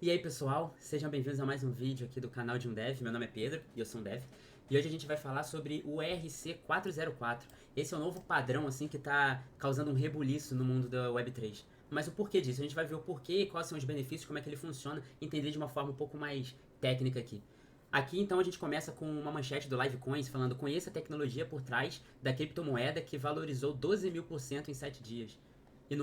E aí pessoal, sejam bem-vindos a mais um vídeo aqui do canal de um Dev. Meu nome é Pedro e eu sou um Dev. E hoje a gente vai falar sobre o ERC404. Esse é o novo padrão assim que está causando um rebuliço no mundo da Web3. Mas o porquê disso? A gente vai ver o porquê, quais são os benefícios, como é que ele funciona, entender de uma forma um pouco mais técnica aqui. Aqui então a gente começa com uma manchete do Livecoins falando: conheça a tecnologia por trás da criptomoeda que valorizou 12.000% em 7 dias. E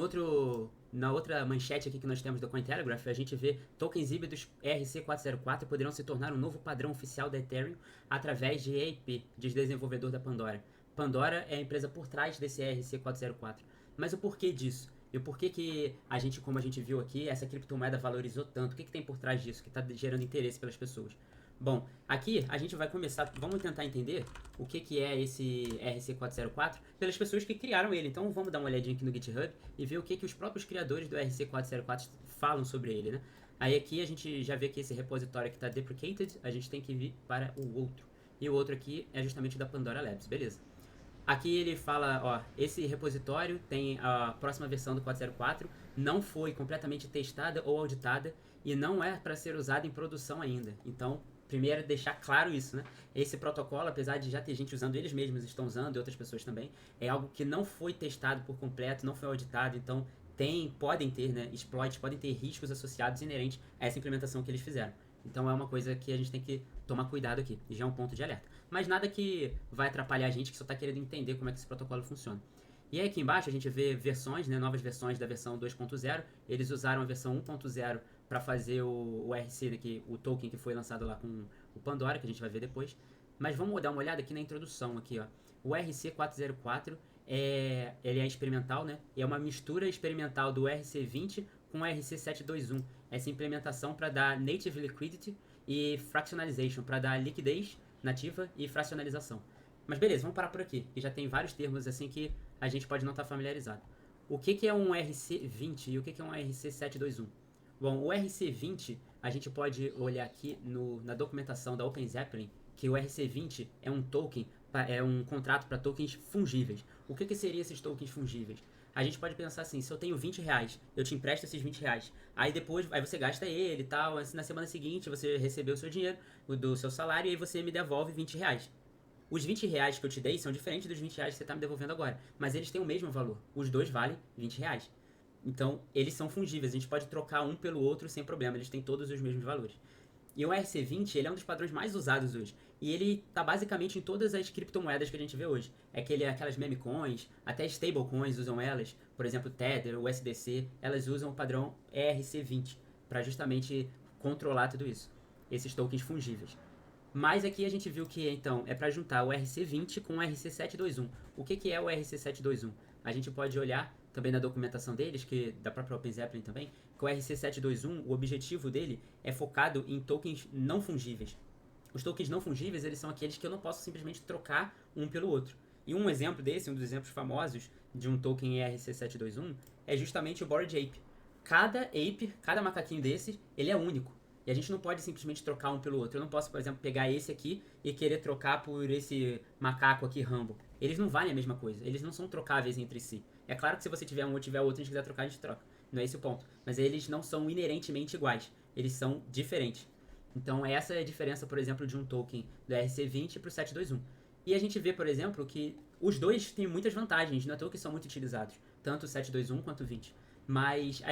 na outra manchete aqui que nós temos do Cointelegraph, a gente vê tokens híbridos ERC404 poderão se tornar um novo padrão oficial da Ethereum através de EIP, diz desenvolvedor da Pandora. Pandora é a empresa por trás desse ERC404. Mas o porquê disso? E o porquê que a gente, como a gente viu aqui, essa criptomoeda valorizou tanto? O que tem por trás disso que está gerando interesse pelas pessoas? Bom, aqui a gente vai começar, vamos tentar entender o que é esse RC404 pelas pessoas que criaram ele. Então vamos dar uma olhadinha aqui no GitHub e ver o que os próprios criadores do RC404 falam sobre ele, né? Aí aqui a gente já vê que esse repositório aqui está deprecated, a gente tem que vir para o outro. E o outro aqui é justamente o da Pandora Labs, beleza? Aqui ele fala, ó, esse repositório tem a próxima versão do 404, não foi completamente testada ou auditada e não é para ser usada em produção ainda. Então, primeiro deixar claro isso, né? Esse protocolo, apesar de já ter gente usando, eles mesmos estão usando e outras pessoas também, é algo que não foi testado por completo, não foi auditado, então podem ter, né, exploits, podem ter riscos associados inerentes a essa implementação que eles fizeram. Então é uma coisa que a gente tem que tomar cuidado aqui, e já é um ponto de alerta. Mas nada que vai atrapalhar a gente que só está querendo entender como é que esse protocolo funciona. E aí aqui embaixo a gente vê versões, né, novas versões da versão 2.0. Eles usaram a versão 1.0 para fazer o RC, aqui, o token que foi lançado lá com o Pandora, que a gente vai ver depois. Mas vamos dar uma olhada aqui na introdução aqui, ó. O RC404 ele é experimental, né? E é uma mistura experimental do RC20 com o RC721. Essa implementação para dar native liquidity e fractionalization, para dar liquidez nativa e fracionalização. Mas beleza, vamos parar por aqui, que já tem vários termos assim que a gente pode não estar familiarizado. O que é um RC20 e o que é um RC721? Bom, o RC20, a gente pode olhar aqui na documentação da OpenZeppelin, que o RC20 é um token, é um contrato para tokens fungíveis. O que seriam esses tokens fungíveis? A gente pode pensar assim: se eu tenho 20 reais, eu te empresto esses 20 reais. Aí depois aí você gasta ele e tal. Na semana seguinte você recebeu o seu dinheiro, do seu salário, e aí você me devolve 20 reais. Os 20 reais que eu te dei são diferentes dos 20 reais que você está me devolvendo agora. Mas eles têm o mesmo valor. Os dois valem 20 reais. Então, eles são fungíveis. A gente pode trocar um pelo outro sem problema. Eles têm todos os mesmos valores. E o RC20, ele é um dos padrões mais usados hoje. E ele está basicamente em todas as criptomoedas que a gente vê hoje. Aquelas meme coins, até stablecoins usam elas. Por exemplo, Tether, o USDC, elas usam o padrão ERC20 para justamente controlar tudo isso. Esses tokens fungíveis. Mas aqui a gente viu que então é para juntar o RC20 com o RC721. O que é o RC721? A gente pode olhar também na documentação deles, que da própria OpenZeppelin também, que o RC721, o objetivo dele é focado em tokens não fungíveis. Os tokens não fungíveis, eles são aqueles que eu não posso simplesmente trocar um pelo outro. E um exemplo desse, um dos exemplos famosos de um token ERC721, é justamente o Bored Ape. Cada ape, cada macaquinho desses, ele é único. E a gente não pode simplesmente trocar um pelo outro. Eu não posso, por exemplo, pegar esse aqui e querer trocar por esse macaco aqui, Rambo. Eles não valem a mesma coisa. Eles não são trocáveis entre si. É claro que se você tiver um ou tiver outro, a gente quiser trocar, a gente troca. Não é esse o ponto. Mas eles não são inerentemente iguais. Eles são diferentes. Então essa é a diferença, por exemplo, de um token do RC20 para o 721. E a gente vê, por exemplo, que os dois têm muitas vantagens. Não é à toa que são muito utilizados. Tanto o 721 quanto o 20. Mas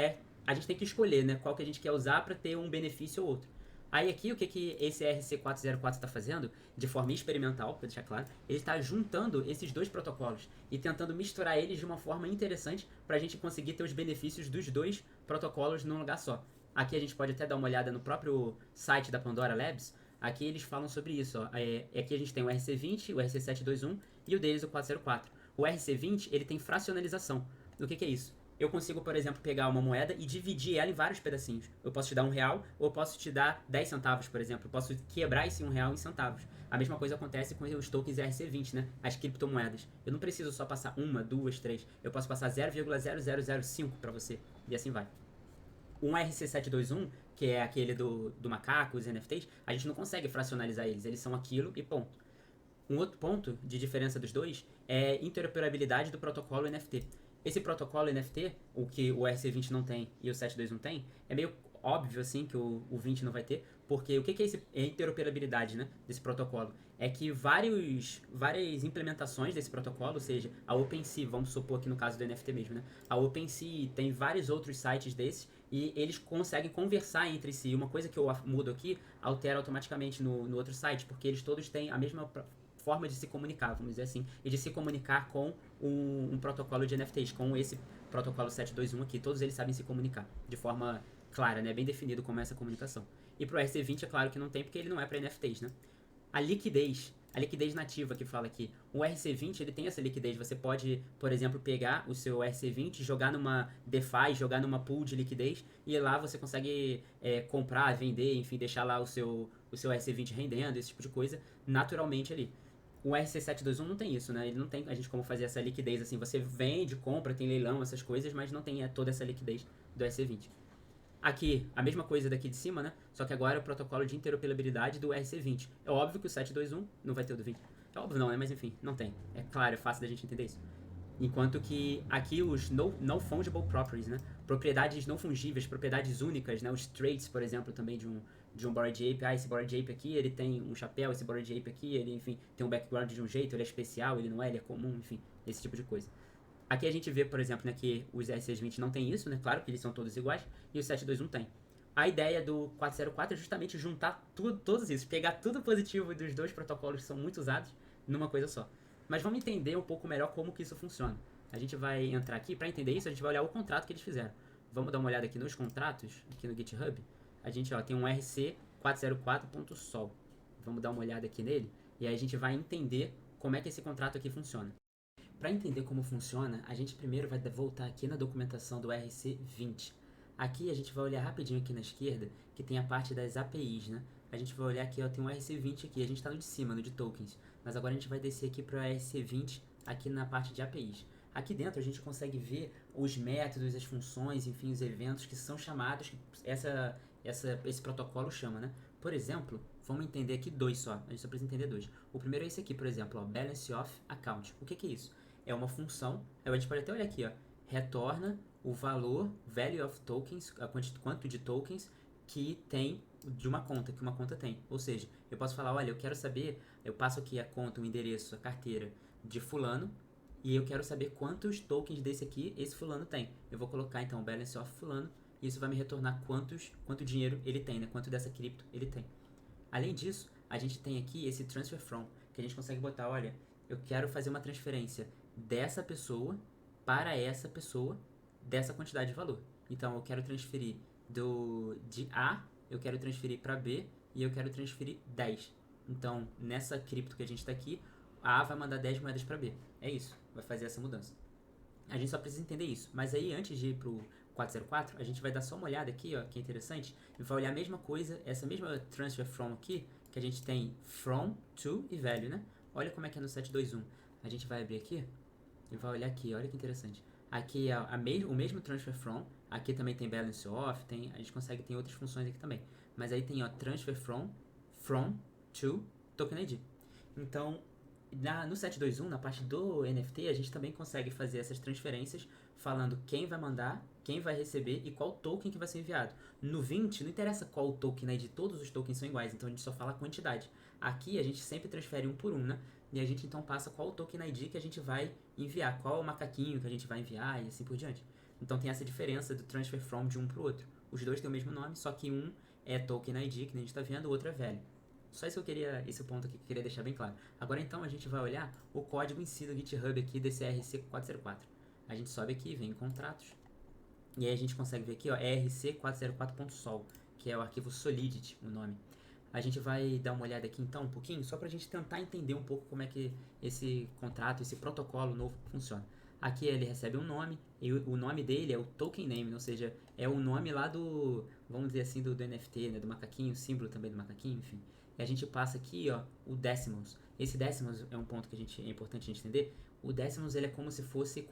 a gente tem que escolher, né, qual que a gente quer usar para ter um benefício ou outro. Aí aqui o que esse RC404 está fazendo, de forma experimental, para deixar claro, ele está juntando esses dois protocolos e tentando misturar eles de uma forma interessante para a gente conseguir ter os benefícios dos dois protocolos num lugar só. Aqui a gente pode até dar uma olhada no próprio site da Pandora Labs. Aqui eles falam sobre isso. Ó. Aqui a gente tem o RC20, o RC721 e o deles o 404. O RC20 ele tem fracionalização. O que é isso? Eu consigo, por exemplo, pegar uma moeda e dividir ela em vários pedacinhos. Eu posso te dar R$ 1 ou eu posso te dar 10 centavos, por exemplo. Eu posso quebrar esse R$ 1 em centavos. A mesma coisa acontece com os tokens RC20, né? As criptomoedas. Eu não preciso só passar uma, duas, três. Eu posso passar 0,0005 para você. E assim vai. Um RC721, que é aquele do macaco, os NFTs, a gente não consegue fracionalizar eles. Eles são aquilo e ponto. Um outro ponto de diferença dos dois é a interoperabilidade do protocolo NFT. Esse protocolo NFT, o que o RC20 não tem e o 721 tem, é meio óbvio, assim, que o 20 não vai ter, porque o que é a interoperabilidade, né, desse protocolo? É que várias implementações desse protocolo, ou seja, a OpenSea, vamos supor aqui no caso do NFT mesmo, né, a OpenSea tem vários outros sites desses e eles conseguem conversar entre si. Uma coisa que eu mudo aqui altera automaticamente no outro site, porque eles todos têm a mesma forma de se comunicar, vamos dizer assim, e de se comunicar com um protocolo de NFTs, com esse protocolo 721 aqui. Todos eles sabem se comunicar de forma clara, né? Bem definido como é essa comunicação. E pro RC20 é claro que não tem, porque ele não é para NFTs, né? A liquidez nativa que fala aqui. O RC20 ele tem essa liquidez. Você pode, por exemplo, pegar o seu RC20, jogar numa DeFi, jogar numa pool de liquidez e lá você consegue comprar, vender, enfim, deixar lá o seu RC20 rendendo, esse tipo de coisa, naturalmente ali. O RC721 não tem isso, né? Ele não tem a gente como fazer essa liquidez assim. Você vende, compra, tem leilão, essas coisas, mas não tem toda essa liquidez do RC20. Aqui, a mesma coisa daqui de cima, né? Só que agora é o protocolo de interoperabilidade do RC20. É óbvio que o 721 não vai ter o do 20. É óbvio não, né? Mas enfim, não tem. É claro, é fácil da gente entender isso. Enquanto que aqui os no fungible properties, né? Propriedades não fungíveis, propriedades únicas, né? Os traits, por exemplo, também de um Bored Ape. Ah, esse Bored Ape aqui, ele tem um chapéu, esse Bored Ape aqui, ele, enfim, tem um background de um jeito, ele é especial, ele não é, ele é comum, enfim, esse tipo de coisa. Aqui a gente vê, por exemplo, né, que os RC20 não tem isso, né? Claro que eles são todos iguais, e o 721 tem. A ideia do 404 é justamente juntar todos isso, pegar tudo positivo dos dois protocolos que são muito usados numa coisa só. Mas vamos entender um pouco melhor como que isso funciona. A gente vai entrar aqui, para entender isso, a gente vai olhar o contrato que eles fizeram. Vamos dar uma olhada aqui nos contratos, aqui no GitHub. A gente tem um RC404.sol. Vamos dar uma olhada aqui nele, e aí a gente vai entender como é que esse contrato aqui funciona. Para entender como funciona, a gente primeiro vai voltar aqui na documentação do RC20. Aqui a gente vai olhar rapidinho aqui na esquerda, que tem a parte das APIs, né? A gente vai olhar aqui, ó, tem um RC20 aqui, a gente está no de cima, no de tokens. Mas agora a gente vai descer aqui para o RC20, aqui na parte de APIs. Aqui dentro a gente consegue ver os métodos, as funções, enfim, os eventos que são chamados, que esse protocolo chama, né? Por exemplo, vamos entender aqui dois só, a gente só precisa entender dois. O primeiro é esse aqui, por exemplo, ó, Balance of Account. O que é isso? É uma função, a gente pode até olhar aqui, ó, retorna o valor, value of tokens, quanto de tokens que tem de uma conta, que uma conta tem. Ou seja, eu posso falar, olha, eu quero saber, eu passo aqui a conta, o endereço, a carteira de fulano, e eu quero saber quantos tokens desse aqui esse fulano tem. Eu vou colocar então o balance of fulano, e isso vai me retornar quanto dinheiro ele tem, né? Quanto dessa cripto ele tem. Além disso, a gente tem aqui esse transfer from, que a gente consegue botar, olha, eu quero fazer uma transferência dessa pessoa para essa pessoa dessa quantidade de valor. Então eu quero transferir de A, eu quero transferir para B e eu quero transferir 10. Então nessa cripto que a gente está aqui, a A vai mandar 10 moedas para B. É isso, vai fazer essa mudança. A gente só precisa entender isso. Mas aí antes de ir pro 404, a gente vai dar só uma olhada aqui, ó, que é interessante, e vai olhar a mesma coisa, essa mesma transfer from aqui, que a gente tem from, to e value, né? Olha como é que é no 721. A gente vai abrir aqui e vai olhar aqui, olha que interessante. Aqui é o mesmo transfer from, aqui também tem balance off, a gente tem outras funções aqui também. Mas aí tem, ó, transfer from, to, token ID. Então, no 721, na parte do NFT, a gente também consegue fazer essas transferências falando quem vai mandar, quem vai receber e qual token que vai ser enviado. No 20, não interessa qual token ID, todos os tokens são iguais, então a gente só fala a quantidade. Aqui a gente sempre transfere um por um, né? E a gente então passa qual token ID que a gente vai enviar, qual é o macaquinho que a gente vai enviar e assim por diante. Então tem essa diferença do transfer from de um para o outro. Os dois têm o mesmo nome, só que um é token ID, que a gente está vendo, o outro é value. Só isso que eu queria, esse ponto aqui que eu queria deixar bem claro. Agora então a gente vai olhar o código em si do GitHub aqui desse RC404. A gente sobe aqui, vem em contratos, e aí a gente consegue ver aqui, ó, RC404.sol, que é o arquivo Solidity, o nome. A gente vai dar uma olhada aqui então um pouquinho, só para a gente tentar entender um pouco como é que esse contrato, esse protocolo novo funciona. Aqui ele recebe um nome, e o nome dele é o token name, ou seja, é o nome lá do, vamos dizer assim, do NFT, né, do macaquinho, o símbolo também do macaquinho, enfim. E a gente passa aqui, ó, o decimals. Esse decimals é um ponto que é importante a gente entender. O decimals, ele é como se fosse,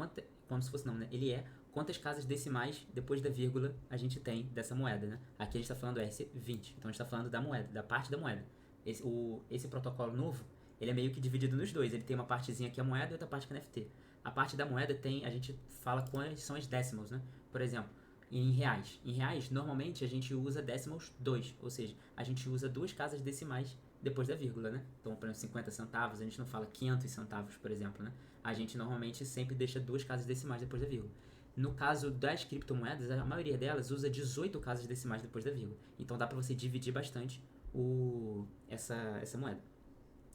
não, né? Ele é quantas casas decimais depois da vírgula a gente tem dessa moeda, né? Aqui a gente está falando RC20, então a gente está falando da moeda, da parte da moeda. Esse protocolo novo, ele é meio que dividido nos dois. Ele tem uma partezinha que é moeda e outra parte que é NFT. A parte da moeda a gente fala quais são as decimals, né? Por exemplo, em reais. Em reais, normalmente a gente usa decimals 2, ou seja, a gente usa duas casas decimais depois da vírgula, né? Então, por exemplo, 50 centavos, a gente não fala 500 centavos, por exemplo, né? A gente normalmente sempre deixa duas casas decimais depois da vírgula. No caso das criptomoedas, a maioria delas usa 18 casas decimais depois da vírgula. Então dá para você dividir bastante essa moeda.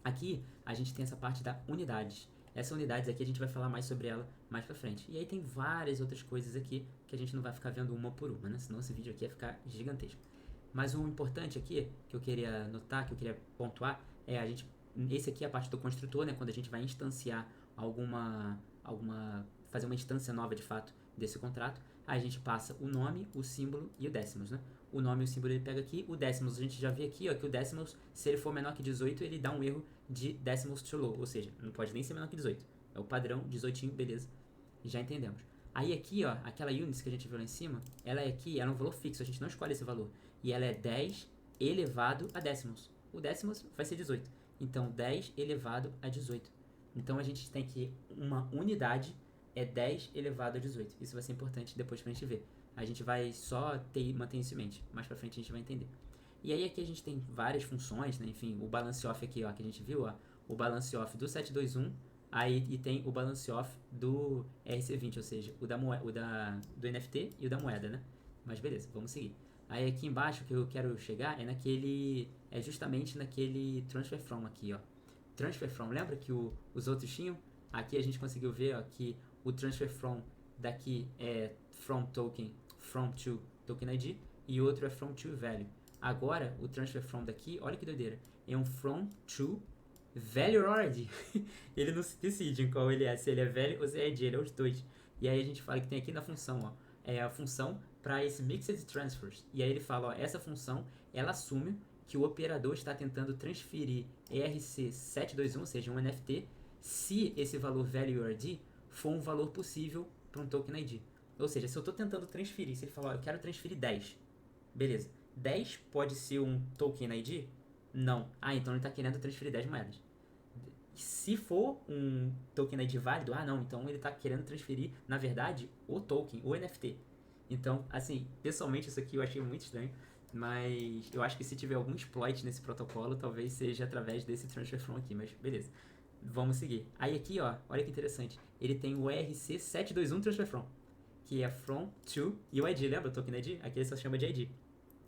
Aqui a gente tem essa parte da unidades. Essa unidades aqui a gente vai falar mais sobre ela mais pra frente. E aí tem várias outras coisas aqui que a gente não vai ficar vendo uma por uma, né? Senão esse vídeo aqui ia ficar gigantesco. Mas o importante aqui, que eu queria notar, que eu queria pontuar, é esse aqui é a parte do construtor, né? Quando a gente vai instanciar fazer uma instância nova de fato desse contrato, aí a gente passa o nome, o símbolo e o décimos, né? O nome e o símbolo ele pega aqui, o décimos a gente já vê aqui, ó, que o décimos, se ele for menor que 18, ele dá um erro de decimals too low, ou seja, não pode nem ser menor que 18. É o padrão, 18, beleza, já entendemos. Aí aqui, ó, aquela units que a gente viu lá em cima, ela é um valor fixo, a gente não escolhe esse valor. E ela é 10 elevado a décimos. O décimos vai ser 18. Então, 10 elevado a 18. Então, a gente tem que uma unidade é 10 elevado a 18. Isso vai ser importante depois pra gente ver. A gente vai só manter isso em mente. Mais pra frente a gente vai entender. E aí aqui a gente tem várias funções, né? Enfim, o balance off aqui, ó, que a gente viu, ó, o balance off do 721, aí e tem o balance off do RC20, ou seja, do NFT e o da moeda, né? Mas beleza, vamos seguir. Aí aqui embaixo que eu quero chegar é justamente naquele transfer from aqui, ó. Transfer from, lembra que os outros tinham? Aqui a gente conseguiu ver, ó, que o transfer from daqui é from to token ID e o outro é from to value. Agora, o transfer from daqui, olha que doideira, é um from to value or ID. Ele não se decide em qual ele é, se ele é value ou se é ID, ele é os dois. E aí a gente fala que tem aqui na função, ó, é a função para esse mixed transfers. E aí ele fala, ó, essa função, ela assume que o operador está tentando transferir ERC721, ou seja, um NFT, se esse valor value or ID for um valor possível para um token ID. Ou seja, se eu estou tentando transferir, se ele falar, ó, eu quero transferir 10, beleza. 10 pode ser um token ID? Não. Ah, então ele está querendo transferir 10 moedas. Se for um token ID válido, não, então ele está querendo transferir, na verdade, o token, o NFT. Então, assim, pessoalmente isso aqui eu achei muito estranho, mas eu acho que se tiver algum exploit nesse protocolo, talvez seja através desse transfer from aqui, mas beleza. Vamos seguir. Aí aqui, ó, olha que interessante, ele tem o ERC721 transfer from, que é from to e o ID, lembra o token ID? Aqui ele só chama de ID.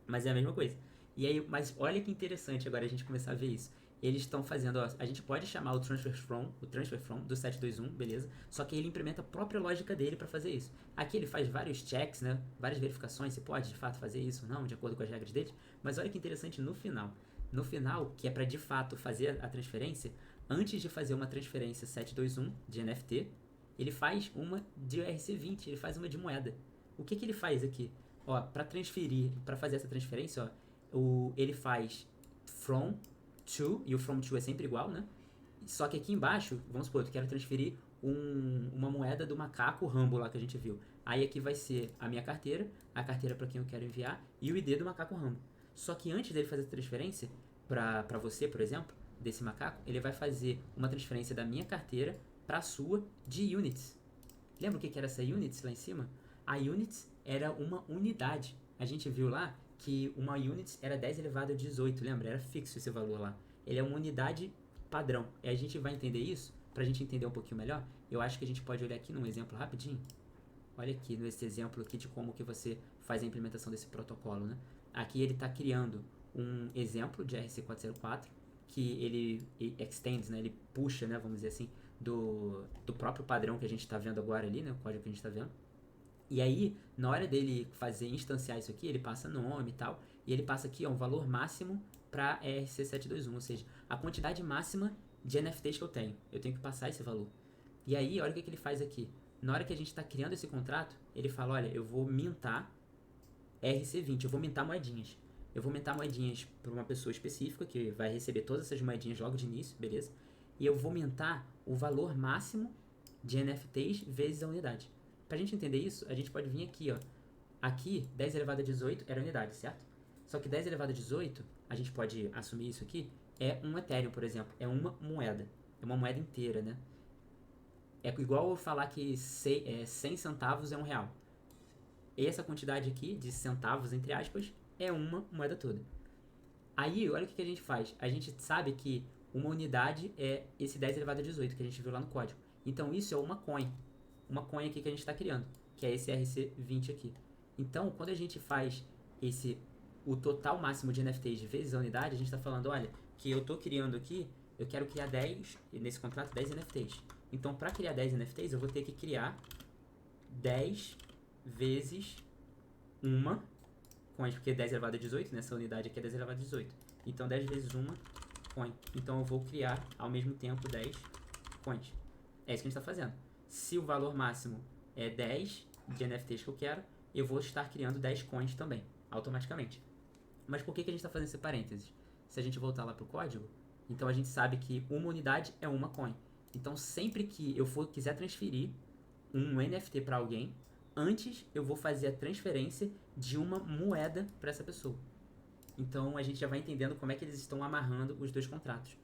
Mas é a mesma coisa. E aí, mas olha que interessante agora a gente começar a ver isso. Eles estão fazendo, ó, a gente pode chamar o transfer from do 721, beleza? Só que ele implementa a própria lógica dele para fazer isso. Aqui ele faz vários checks, né? Várias verificações, se pode de fato fazer isso ou não, de acordo com as regras dele. Mas olha que interessante no final. No final, que é para de fato fazer a transferência, antes de fazer uma transferência 721 de NFT, ele faz uma de ERC20, ele faz uma de moeda. O que ele faz aqui? Ó, para transferir, para fazer essa transferência, ó, ele faz from to, e o from to é sempre igual, né? Só que aqui embaixo, vamos supor, eu quero transferir uma moeda do macaco Rambo lá que a gente viu. Aí aqui vai ser a minha carteira, a carteira para quem eu quero enviar e o ID do macaco Rambo. Só que antes dele fazer a transferência para você, por exemplo, desse macaco, ele vai fazer uma transferência da minha carteira para a sua de units. Lembra o que era essa units lá em cima? A units era uma unidade. A gente viu lá que uma units era 10 elevado a 18, lembra? Era fixo esse valor lá. Ele é uma unidade padrão. E a gente vai entender isso, pra gente entender um pouquinho melhor, eu acho que a gente pode olhar aqui num exemplo rapidinho. Olha aqui nesse exemplo aqui de como que você faz a implementação desse protocolo, né? Aqui ele está criando um exemplo de RC404 que ele extends, né? Ele puxa, né? Vamos dizer assim, do próprio padrão que a gente está vendo agora ali, né? O código que a gente está vendo. E aí, na hora dele fazer instanciar isso aqui, ele passa nome e tal, e ele passa aqui ó, um valor máximo para ERC721, ou seja, a quantidade máxima de NFTs que eu tenho que passar esse valor. E aí, olha o que ele faz aqui. Na hora que a gente está criando esse contrato, ele fala, olha, eu vou mintar RC20, eu vou mintar moedinhas. Eu vou mintar moedinhas para uma pessoa específica, que vai receber todas essas moedinhas logo de início, beleza? E eu vou mintar o valor máximo de NFTs vezes a unidade. Pra gente entender isso, a gente pode vir aqui, ó. Aqui, 10 elevado a 18 era unidade, certo? Só que 10 elevado a 18, a gente pode assumir isso aqui, é um Ethereum, por exemplo. É uma moeda. É uma moeda inteira, né? É igual eu falar que 100 centavos é um real. essa quantidade aqui, de centavos, entre aspas, é uma moeda toda. Aí, olha o que a gente faz. A gente sabe que uma unidade é esse 10 elevado a 18 que a gente viu lá no código. Então, isso é uma coin. Uma coin aqui que a gente está criando, que é esse RC20 aqui. Então, quando a gente faz o total máximo de NFTs vezes a unidade, a gente está falando, olha, que eu estou criando aqui, eu quero criar 10, nesse contrato, 10 NFTs. Então, para criar 10 NFTs, eu vou ter que criar 10 vezes uma coin, porque 10 elevado a 18, nessa unidade aqui é 10 elevado a 18. Então, 10 vezes uma coin. Então, eu vou criar, ao mesmo tempo, 10 coins. É isso que a gente está fazendo. Se o valor máximo é 10 de NFTs que eu quero, eu vou estar criando 10 coins também, automaticamente. Mas por que a gente está fazendo esse parênteses? Se a gente voltar lá para o código, então a gente sabe que uma unidade é uma coin. Então, sempre que eu quiser transferir um NFT para alguém, antes eu vou fazer a transferência de uma moeda para essa pessoa. Então, a gente já vai entendendo como é que eles estão amarrando os dois contratos.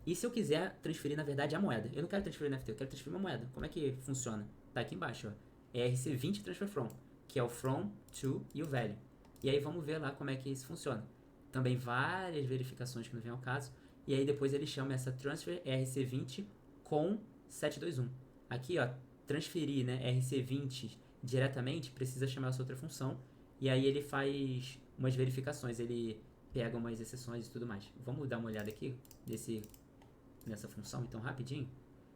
E se eu quiser transferir, na verdade, a moeda? Eu não quero transferir NFT, eu quero transferir uma moeda. Como é que funciona? Tá aqui embaixo, ó. É RC20 Transfer From, que é o From, To e o Value. E aí vamos ver lá como é que isso funciona. Também várias verificações que não vem ao caso. E aí depois ele chama essa Transfer RC20 com 721. Aqui, ó, transferir, né, RC20 diretamente, precisa chamar essa outra função. E aí ele faz umas verificações, ele pega umas exceções e tudo mais. Vamos dar uma olhada aqui nessa função, então, rapidinho,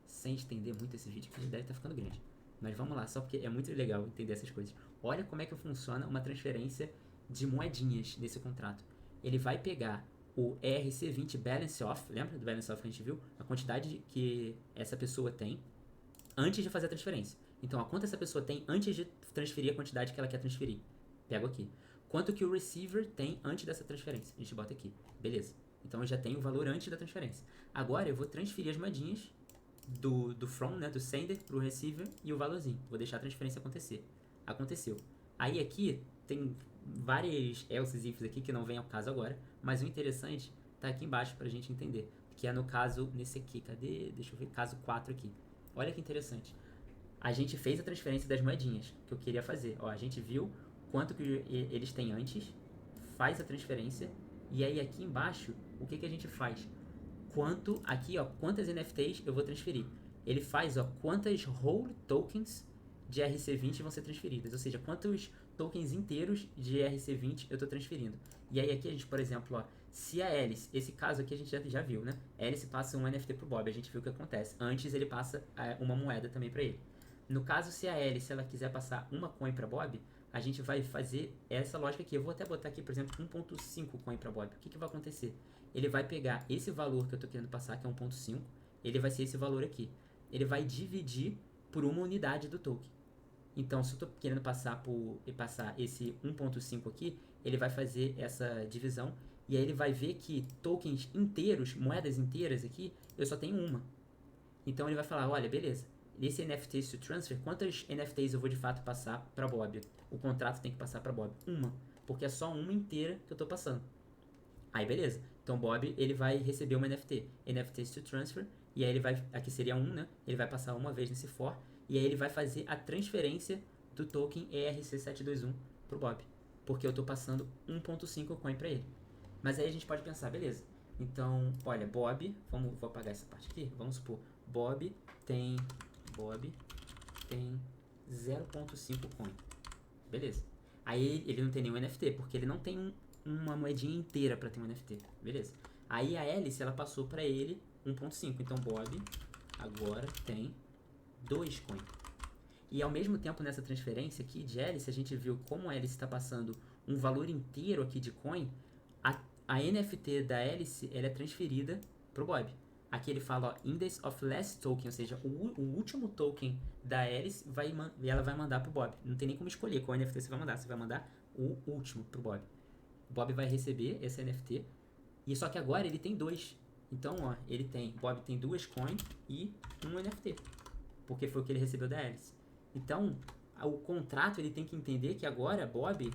sem estender muito esse vídeo, que já deve estar ficando grande. Mas vamos lá, só porque é muito legal entender essas coisas. Olha como é que funciona uma transferência de moedinhas nesse contrato. Ele vai pegar o ERC20 Balance Off, lembra do Balance Off que a gente viu? A quantidade que essa pessoa tem antes de fazer a transferência. Então, a quanto essa pessoa tem antes de transferir a quantidade que ela quer transferir. Pego aqui. Quanto que o receiver tem antes dessa transferência. A gente bota aqui. Beleza. Então, eu já tenho o valor antes da transferência. Agora, eu vou transferir as moedinhas do from, né, do sender, para o receiver e o valorzinho. Vou deixar a transferência acontecer. Aconteceu. Aí, aqui, tem vários else e ifs aqui que não vem ao caso agora, mas o interessante tá aqui embaixo pra gente entender, que é no caso, nesse aqui, cadê? Deixa eu ver, caso 4 aqui. Olha que interessante. A gente fez a transferência das moedinhas que eu queria fazer. Ó, a gente viu quanto que eles têm antes, faz a transferência, e aí aqui embaixo, o que a gente faz? Aqui, ó, quantas NFTs eu vou transferir. Ele faz, ó, quantas whole tokens de RC20 vão ser transferidas, ou seja, quantos tokens inteiros de RC20 eu estou transferindo. E aí aqui a gente, por exemplo, ó, se a Alice, esse caso aqui a gente já viu, né? A Alice passa um NFT pro Bob, a gente viu o que acontece. Antes ele passa uma moeda também para ele. No caso, se a Alice ela quiser passar uma coin para Bob, a gente vai fazer essa lógica aqui. Eu vou até botar aqui, por exemplo, 1.5 coin para Bob. O que vai acontecer? Ele vai pegar esse valor que eu estou querendo passar, que é 1.5, ele vai ser esse valor aqui. Ele vai dividir por uma unidade do token. Então, se eu estou querendo passar esse 1.5 aqui, ele vai fazer essa divisão e aí ele vai ver que tokens inteiros, moedas inteiras aqui, eu só tenho uma. Então ele vai falar, olha, beleza, nesse NFTs to transfer, quantas NFTs eu vou de fato passar para Bob? O contrato tem que passar para Bob? Uma, porque é só uma inteira que eu estou passando. Aí beleza, então Bob ele vai receber uma NFT, NFTs to transfer, e aí ele vai, aqui seria 1, né? Ele vai passar uma vez nesse for, e aí ele vai fazer a transferência do token ERC721 pro Bob, porque eu estou passando 1.5 coin para ele. Mas aí a gente pode pensar, beleza, então, olha, Bob, vou apagar essa parte aqui, vamos supor, Bob tem 0.5 coin, beleza. Aí ele não tem nenhum NFT, porque ele não tem uma moedinha inteira para ter um NFT, beleza. Aí a Alice, ela passou para ele 1.5, então Bob agora tem 2 coin. E ao mesmo tempo nessa transferência aqui de Alice, a gente viu como a Alice está passando um valor inteiro aqui de coin, a NFT da Alice ela é transferida pro Bob. Aqui ele fala, ó, Index of Last Token, ou seja, o último token da Alice ela vai mandar pro Bob. Não tem nem como escolher qual NFT você vai mandar o último pro Bob. O Bob vai receber esse NFT, e só que agora ele tem 2. Então, ó, Bob tem 2 coins e um NFT, porque foi o que ele recebeu da Alice. Então, o contrato ele tem que entender que agora Bob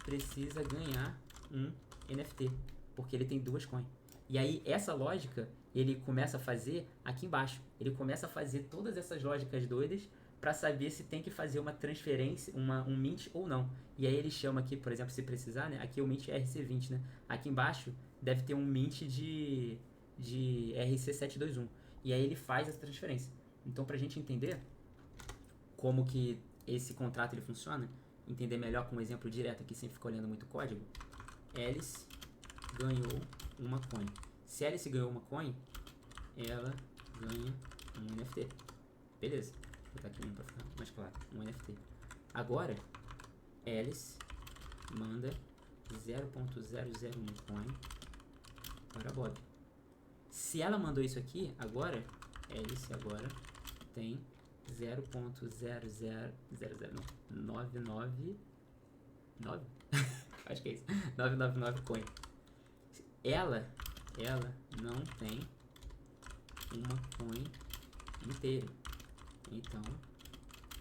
precisa ganhar um NFT, porque ele tem 2 coins. E aí, essa lógica, ele começa a fazer aqui embaixo. Ele começa a fazer todas essas lógicas doidas para saber se tem que fazer uma transferência, um mint ou não. E aí ele chama aqui, por exemplo, se precisar, né? Aqui o mint é RC20, né? Aqui embaixo deve ter um mint de RC721. E aí ele faz essa transferência. Então, pra gente entender como que esse contrato ele funciona, entender melhor com um exemplo direto aqui, sem ficar olhando muito código, Alice ganhou uma coin. Se Alice ganhou uma coin, ela ganha um NFT. Beleza. Vou botar aqui um pra ficar mais claro. Um NFT. Agora, Alice manda 0.001 coin para Bob. Se ela mandou isso aqui, agora, Alice agora tem 0.00099 acho que é isso, 999 coin. Ela não tem uma coin inteira. Então,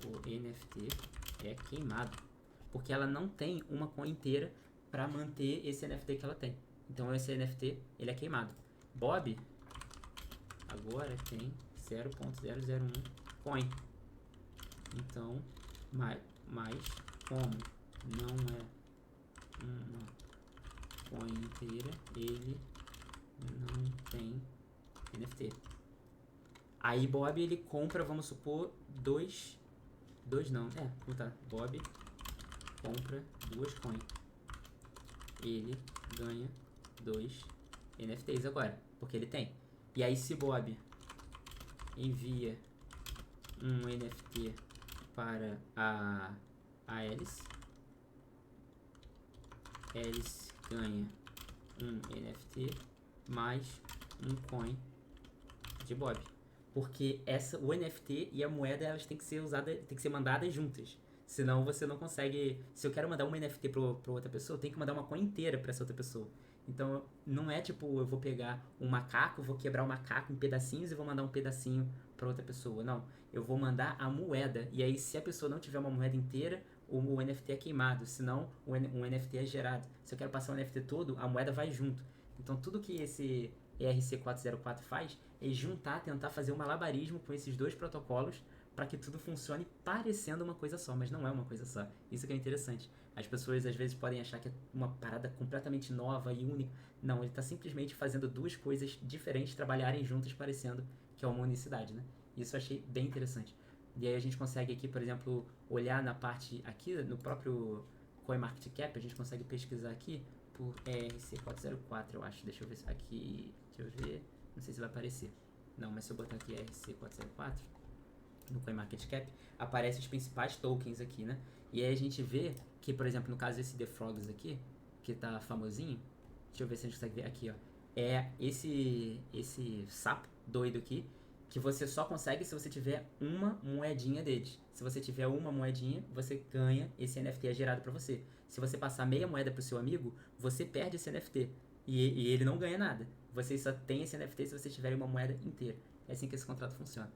o NFT é queimado. Porque ela não tem uma coin inteira para manter esse NFT que ela tem. Então, esse NFT, ele é queimado. Bob agora tem 0.001 coin. Então, mas como não é uma coin inteira, ele não tem NFT. Aí Bob ele compra, vamos supor, dois não, Bob compra 2 coins. Ele ganha 2 NFTs agora, porque ele tem. E aí se Bob envia um NFT para a Alice ganha um NFT mais um coin de Bob. Porque o NFT e a moeda elas têm que ser usadas, têm que ser mandadas juntas. Senão você não consegue. Se eu quero mandar uma NFT para outra pessoa, eu tenho que mandar uma coin inteira para essa outra pessoa. Então não é tipo eu vou pegar um macaco, vou quebrar o macaco em pedacinhos e vou mandar um pedacinho para outra pessoa. Não, eu vou mandar a moeda. E aí se a pessoa não tiver uma moeda inteira, o NFT é queimado. Senão um NFT é gerado. Se eu quero passar o NFT todo, a moeda vai junto. Então tudo que esse ERC404 faz é juntar, tentar fazer um malabarismo com esses dois protocolos para que tudo funcione parecendo uma coisa só, mas não é uma coisa só. Isso que é interessante. As pessoas às vezes podem achar que é uma parada completamente nova e única. Não, ele está simplesmente fazendo duas coisas diferentes trabalharem juntas parecendo que é uma unicidade, né? Isso eu achei bem interessante. E aí a gente consegue aqui, por exemplo, olhar na parte aqui, no próprio CoinMarketCap, a gente consegue pesquisar aqui por ERC404, eu acho. Deixa eu ver aqui, não sei se vai aparecer. Não, mas se eu botar aqui ERC404 no CoinMarketCap, aparecem os principais tokens aqui, né? E aí a gente vê que, por exemplo, no caso desse The Frogs aqui, que tá famosinho, deixa eu ver se a gente consegue ver aqui, ó. É esse sapo doido aqui, que você só consegue se você tiver uma moedinha deles. Se você tiver uma moedinha, você ganha esse NFT, é gerado para você. Se você passar meia moeda pro seu amigo, você perde esse NFT. E ele não ganha nada. Você só tem esse NFT se você tiver uma moeda inteira. É assim que esse contrato funciona.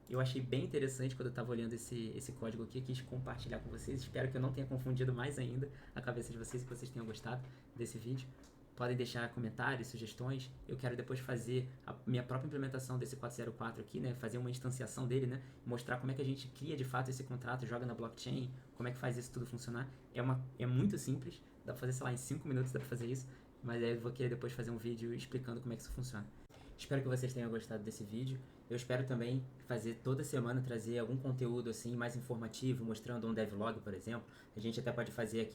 Eu achei bem interessante quando eu estava olhando esse código aqui, quis compartilhar com vocês. Espero que eu não tenha confundido mais ainda a cabeça de vocês e que vocês tenham gostado desse vídeo. Podem deixar comentários, sugestões. Eu quero depois fazer a minha própria implementação desse 404 aqui, né? Fazer uma instanciação dele, né? Mostrar como é que a gente cria de fato esse contrato, joga na blockchain, como é que faz isso tudo funcionar. É muito simples, dá pra fazer, sei lá, em 5 minutos dá pra fazer isso. Mas aí eu vou querer depois fazer um vídeo explicando como é que isso funciona. Espero que vocês tenham gostado desse vídeo. Eu espero também fazer toda semana, trazer algum conteúdo assim mais informativo, mostrando um devlog, por exemplo. A gente até pode fazer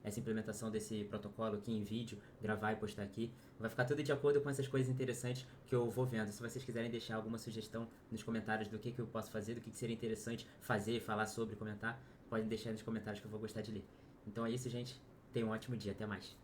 essa implementação desse protocolo aqui em vídeo, gravar e postar aqui. Vai ficar tudo de acordo com essas coisas interessantes que eu vou vendo. Se vocês quiserem deixar alguma sugestão nos comentários do que eu posso fazer, do que seria interessante fazer, falar sobre, comentar, podem deixar nos comentários que eu vou gostar de ler. Então é isso, gente. Tenham um ótimo dia. Até mais.